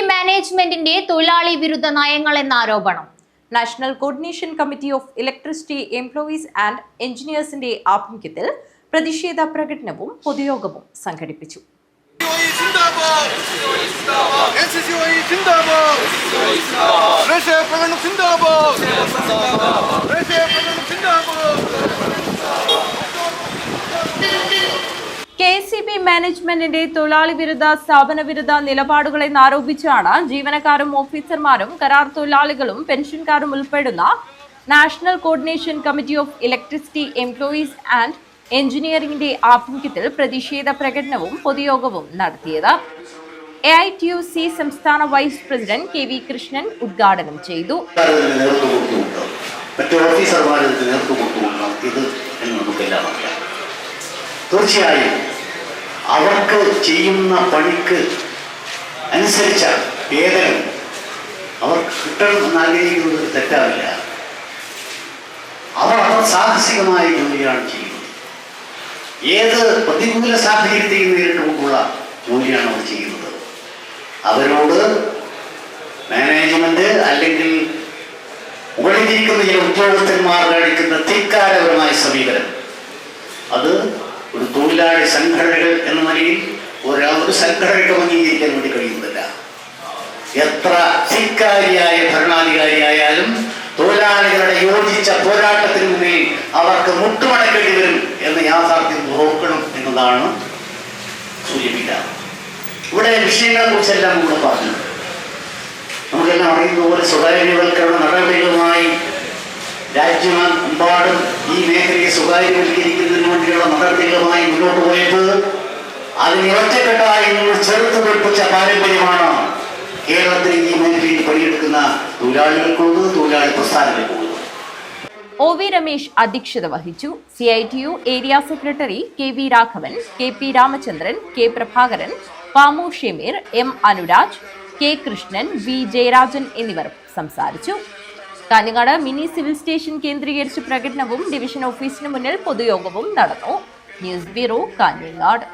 മാനേജ്മെന്റിന്റെ തൊഴിലാളി വിരുദ്ധ നയങ്ങൾ എന്ന ആരോപണം. National coordination committee of electricity employees and എഞ്ചിനീയേഴ്സിന്റെ ആഭിമുഖ്യത്തിൽ പ്രതിഷേധ പ്രകടനവും പൊതുയോഗവും സംഘടിപ്പിച്ചു. KCB മാനേജ്മെന്റിന്റെ തൊഴിലാളി വിരുദ്ധ സ്ഥാപന വിരുദ്ധ നിലപാടുകളെ ആരോപിച്ചാണ് ജീവനക്കാരും ഓഫീസർമാരും കരാർ തൊഴിലാളികളും പെൻഷൻകാരും ഉൾപ്പെടുന്ന national coordination committee of electricity employees and എഞ്ചിനീയറിംഗിന്റെ ആഭിമുഖ്യത്തിൽ പ്രതിഷേധ പ്രകടനവും പൊതുയോഗവും നടത്തിയത്. AITUC സംസ്ഥാന വൈസ് പ്രസിഡന്റ് KV കൃഷ്ണൻ ഉദ്ഘാടനം ചെയ്തു. തീർച്ചയായും അവർക്ക് ചെയ്യുന്ന പണിക്ക് അനുസരിച്ച വേതനം അവർക്ക് കിട്ടണം ആഗ്രഹിക്കുന്നത് തെറ്റാവില്ല. അവർ സാഹസികമായ ജോലിയാണ് ചെയ്യുന്നത്. ഏത് പ്രതികൂല സാഹചര്യത്തെയും നേരിട്ടുകൊണ്ടുള്ള ജോലിയാണ് അവർ ചെയ്യുന്നത്. അവരോട് മാനേജ്മെന്റ് അല്ലെങ്കിൽ മുകളിലിരിക്കുന്ന ചില ഉദ്യോഗസ്ഥന്മാർ കാണിക്കുന്ന ധിക്കാരപരമായ സമീപനം, അത് ഒരു തൊഴിലാളി സംഘടനകൾ എന്ന നിലയിൽ ഒരു സംഘടനയ്ക്ക് അംഗീകരിക്കാൻ വേണ്ടി കഴിയുന്നില്ല. എത്ര ധിക്കാരിയായ ഭരണാധികാരിയായാലും തൊഴിലാളികളുടെ യോജിച്ച പോരാട്ടത്തിന് മുന്നിൽ അവർക്ക് മുട്ടുമടക്കേണ്ടി വരും എന്ന യാഥാർത്ഥ്യം നോക്കണം എന്നതാണ് സൂചിപ്പിക്കുക. ഇവിടെ വിഷയങ്ങളെ കുറിച്ചെല്ലാം നമ്മൾ പറഞ്ഞു. നമുക്കെല്ലാം അറിയുന്ന പോലെ സ്വകാര്യവൽക്കരണ നടപടികളുമായി രാജ്യമെമ്പാടും ഈ മേഖലയെ സ്വകാര്യവൽക്കരിക്കുന്നതിന് വേണ്ടിയുള്ള നടപടികളുമായി മുന്നോട്ട് പോയത് അതിന് ഒറ്റക്കെട്ടായി ചേർത്ത് പിടിപ്പിച്ച പാരമ്പര്യമാണ് കേരളത്തിൽ ഈ മേഖലയിൽ പണിയെടുക്കുന്ന തൊഴിലാളികൾക്കുള്ളത്, തൊഴിലാളി പ്രസ്ഥാനങ്ങൾക്കുള്ളത്. OV രമേശ് അധ്യക്ഷത വഹിച്ചു. CITU area secretary KV Raghavan, KP Ramachandran, K Prabhakaran, Pamu Shameer, M Anuraj, K Krishnan, V Jayarajan എന്നിവർ സംസാരിച്ചു. കാഞ്ഞങ്ങാട് മിനി സിവിൽ സ്റ്റേഷൻ കേന്ദ്രീകരിച്ച് പ്രകടനവും ഡിവിഷൻ ഓഫീസിന് മുന്നിൽ പൊതുയോഗവും നടന്നു. News bureau, Kanhangad.